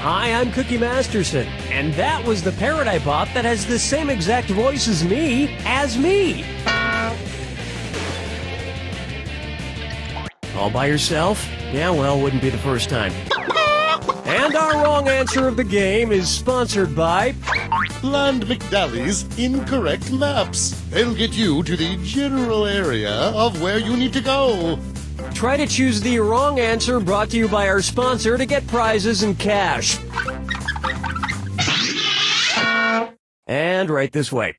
Hi, I'm Cookie Masterson, and that was the parrot I bought that has the same exact voice as me. All by yourself? Yeah, well, wouldn't be the first time. And our wrong answer of the game is sponsored by Land McDally's Incorrect Maps. They'll get you to the general area of where you need to go. Try to choose the wrong answer, brought to you by our sponsor, to get prizes and cash. And right this way.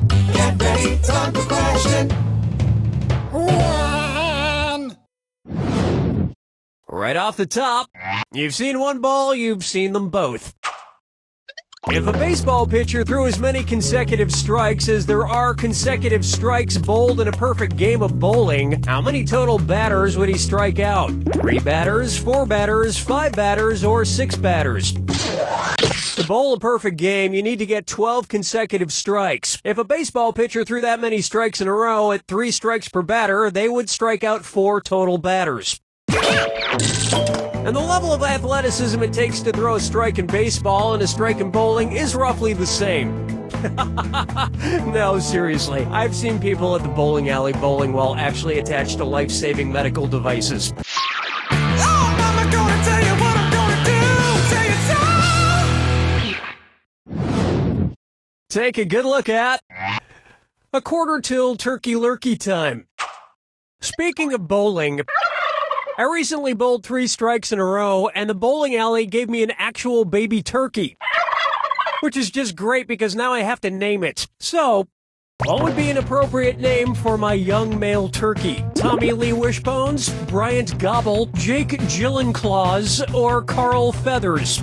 Get ready, time for question 1. Right off the top, you've seen one ball, you've seen them both. If a baseball pitcher threw as many consecutive strikes as there are consecutive strikes bowled in a perfect game of bowling, how many total batters would he strike out? 3 batters, 4 batters, 5 batters, or 6 batters? To bowl a perfect game, you need to get 12 consecutive strikes. If a baseball pitcher threw that many strikes in a row at 3 strikes per batter, they would strike out 4 total batters. And the level of athleticism it takes to throw a strike in baseball and a strike in bowling is roughly the same. No, seriously, I've seen people at the bowling alley bowling while actually attached to life-saving medical devices. Oh, Mama, gonna tell you what I'm gonna do. Say it so. Take a good look at a quarter till turkey lurkey time. Speaking of bowling, I recently bowled 3 strikes in a row, and the bowling alley gave me an actual baby turkey. Which is just great because now I have to name it. So, what would be an appropriate name for my young male turkey? Tommy Lee Wishbones, Bryant Gobble, Jake Gillenclaws, or Carl Feathers?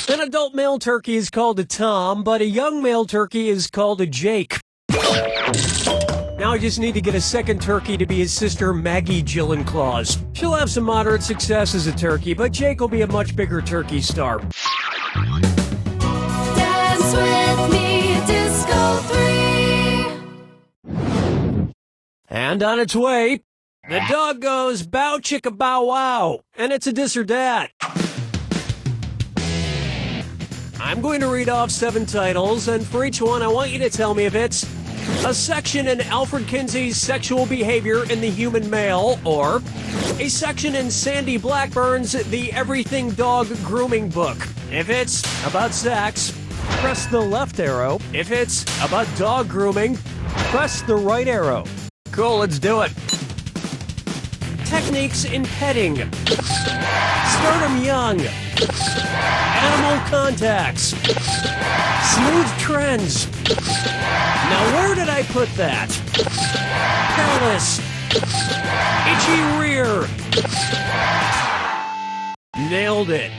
An adult male turkey is called a Tom, but a young male turkey is called a Jake. Now I just need to get a second turkey to be his sister Maggie Gillenclaws. She'll have some moderate success as a turkey, but Jake will be a much bigger turkey star. Dance with me, Disco 3. And on its way, the dog goes bow chicka bow wow, and it's a this or dat. I'm going to read off 7 titles, and for each one I want you to tell me if it's a section in Alfred Kinsey's Sexual Behavior in the Human Male, or a section in Sandy Blackburn's The Everything Dog Grooming Book. If it's about sex, press the left arrow. If it's about dog grooming, press the right arrow. Cool, let's do it. Techniques in petting. Start 'em young. Animal contacts. Smooth trends. Now where did I put that? Careless. Itchy rear. Nailed it.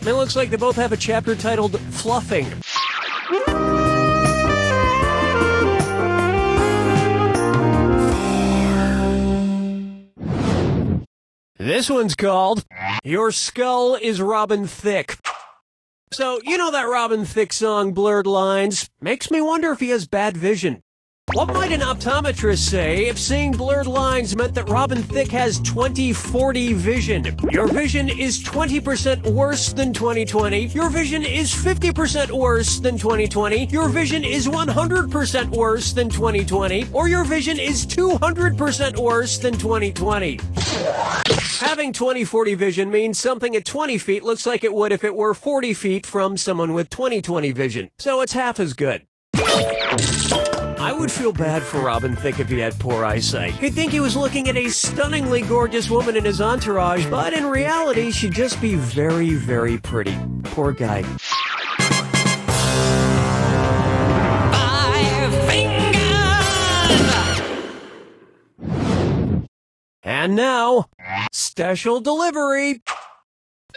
It looks like they both have a chapter titled Fluffing. This one's called Your Skull is Robin Thicke. So, you know that Robin Thicke song, Blurred Lines? Makes me wonder if he has bad vision. What might an optometrist say if seeing blurred lines meant that Robin Thicke has 20/40 vision? Your vision is 20% worse than 20/20. Your vision is 50% worse than 20/20. Your vision is 100% worse than 20/20. Or your vision is 200% worse than 20/20. Having 20/40 vision means something at 20 feet looks like it would if it were 40 feet from someone with 20/20 vision. So it's half as good. I would feel bad for Robin Thicke if he had poor eyesight. He'd think he was looking at a stunningly gorgeous woman in his entourage, but in reality, she'd just be very, very pretty. Poor guy. 5 fingers. And now, special delivery.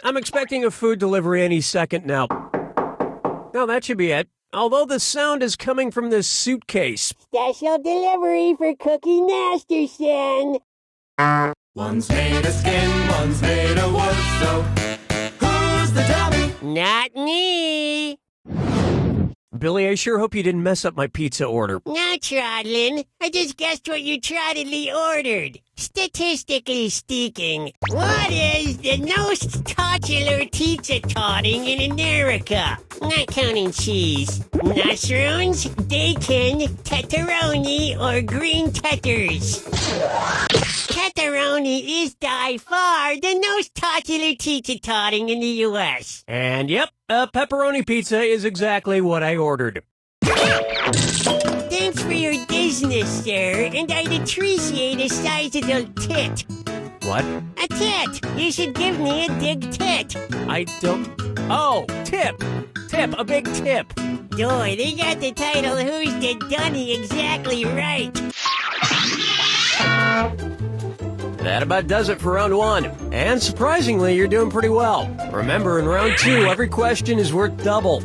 I'm expecting a food delivery any second now. No, that should be it. Although the sound is coming from this suitcase. Special delivery for Cookie Masterson. One's made of skin, one's made of wood, so who's the dummy? Not me. Billy, I sure hope you didn't mess up my pizza order. No, Trottlin. I just guessed what you trottedly ordered. Statistically speaking, what is the most popular pizza topping in America? Not counting cheese. Mushrooms, bacon, pepperoni, or green peppers. Pepperoni is by far the most popular pizza topping in the U.S. And yep, a pepperoni pizza is exactly what I ordered. Thanks for your business, sir, and I'd appreciate a sizable tit. What? A tit! You should give me a big tit. I don't... Oh, tip! Tip, a big tip. Boy, they got the title Who's the Dunny exactly right. That about does it for round one. And surprisingly, you're doing pretty well. Remember, in round two, every question is worth double.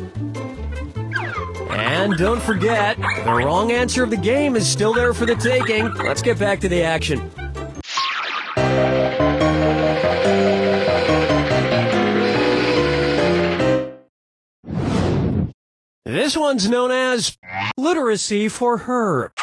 And don't forget, the wrong answer of the game is still there for the taking. Let's get back to the action. This one's known as literacy for her.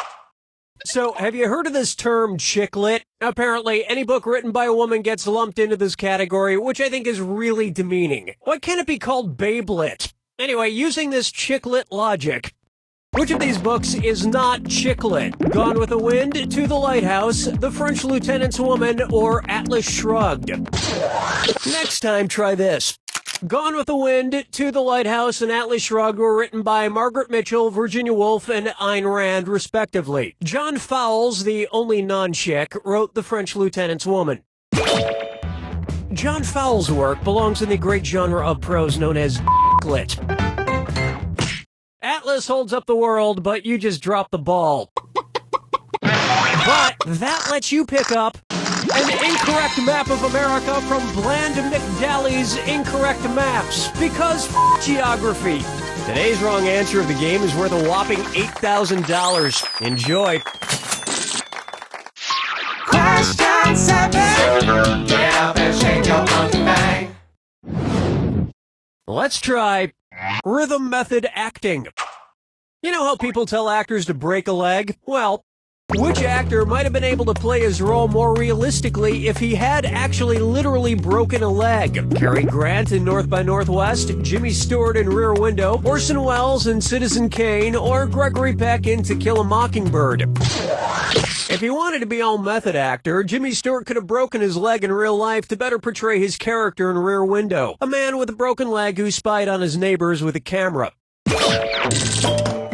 So, have you heard of this term chick lit? Apparently, any book written by a woman gets lumped into this category, which I think is really demeaning. Why can't it be called babe lit? Anyway, using this chick lit logic, which of these books is not chick lit? Gone with the Wind, To the Lighthouse, The French Lieutenant's Woman, or Atlas Shrugged? Next time, try this. Gone with the Wind, To the Lighthouse, and Atlas Shrugged were written by Margaret Mitchell, Virginia Woolf, and Ayn Rand, respectively. John Fowles, the only non-chick, wrote The French Lieutenant's Woman. John Fowles' work belongs in the great genre of prose known as lit. Atlas holds up the world, but you just dropped the ball. But that lets you pick up an incorrect map of America from Bland McDally's Incorrect Maps, because geography. Today's wrong answer of the game is worth a whopping $8,000. Enjoy. Question 7. Get up and shake your monkey bang. Let's try rhythm method acting. You know how people tell actors to break a leg? Well, which actor might have been able to play his role more realistically if he had actually literally broken a leg? Cary Grant in North by Northwest, Jimmy Stewart in Rear Window, Orson Welles in Citizen Kane, or Gregory Peck in To Kill a Mockingbird? If he wanted to be all method actor, Jimmy Stewart could have broken his leg in real life to better portray his character in Rear Window, a man with a broken leg who spied on his neighbors with a camera.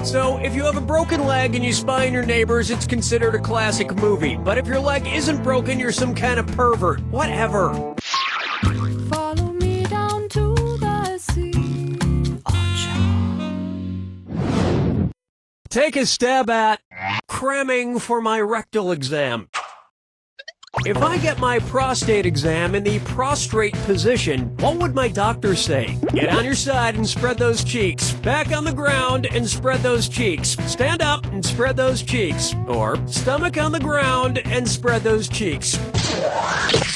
So, if you have a broken leg and you spy on your neighbors, it's considered a classic movie. But if your leg isn't broken, you're some kind of pervert. Whatever. Follow me down to the sea. Take a stab at cramming for my rectal exam. If I get my prostate exam in the prostrate position, what would my doctor say? Get on your side and spread those cheeks. Back on the ground and spread those cheeks. Stand up and spread those cheeks. Or stomach on the ground and spread those cheeks.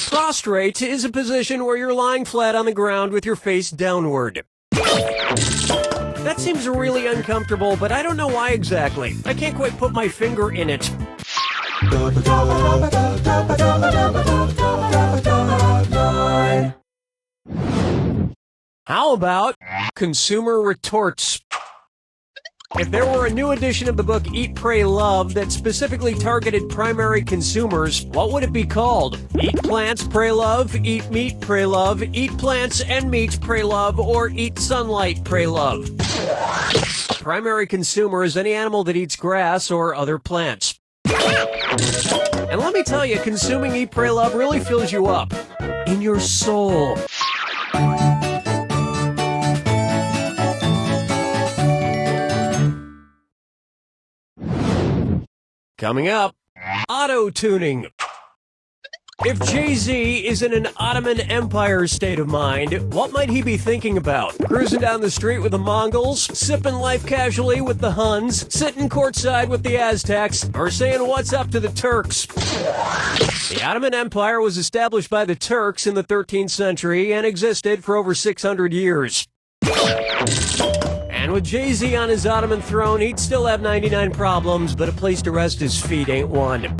Prostrate is a position where you're lying flat on the ground with your face downward. That seems really uncomfortable, but I don't know why exactly. I can't quite put my finger in it. How about consumer retorts? If there were a new edition of the book Eat, Pray, Love that specifically targeted primary consumers, what would it be called? Eat plants, pray love, eat meat, pray love, eat plants and meat, pray love, or eat sunlight, pray love. A primary consumer is any animal that eats grass or other plants. And let me tell you, consuming Eat, Pray, Love really fills you up. In your soul. Coming up, auto-tuning. If Jay-Z is in an Ottoman Empire state of mind, what might he be thinking about? Cruising down the street with the Mongols, sipping life casually with the Huns, sitting courtside with the Aztecs, or saying what's up to the Turks? The Ottoman Empire was established by the Turks in the 13th century and existed for over 600 years. And with Jay-Z on his Ottoman throne, he'd still have 99 problems, but a place to rest his feet ain't one.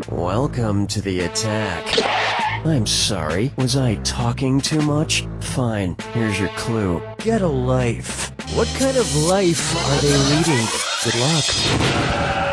Welcome to the attack. I'm sorry, was I talking too much? Fine, here's your clue. Get a life. What kind of life are they leading? Good luck.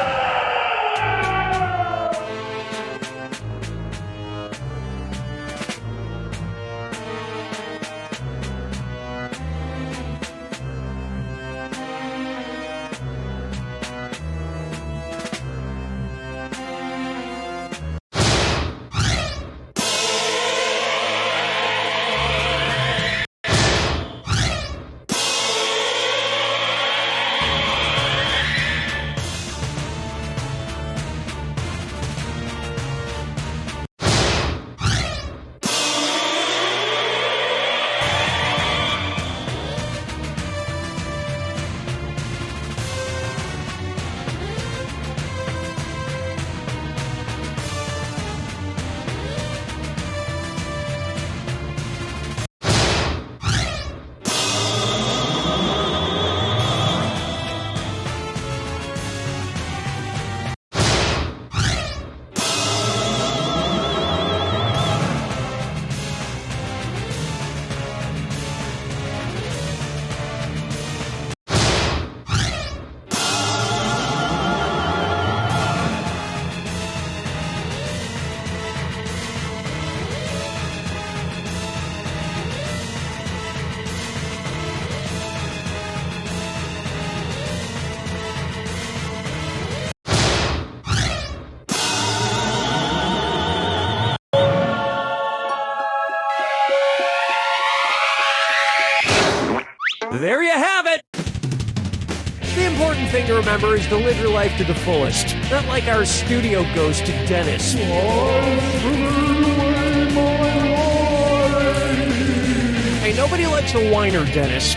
There you have it! The important thing to remember is to live your life to the fullest. Not like our studio ghost, Dennis. Hey, nobody likes a whiner, Dennis.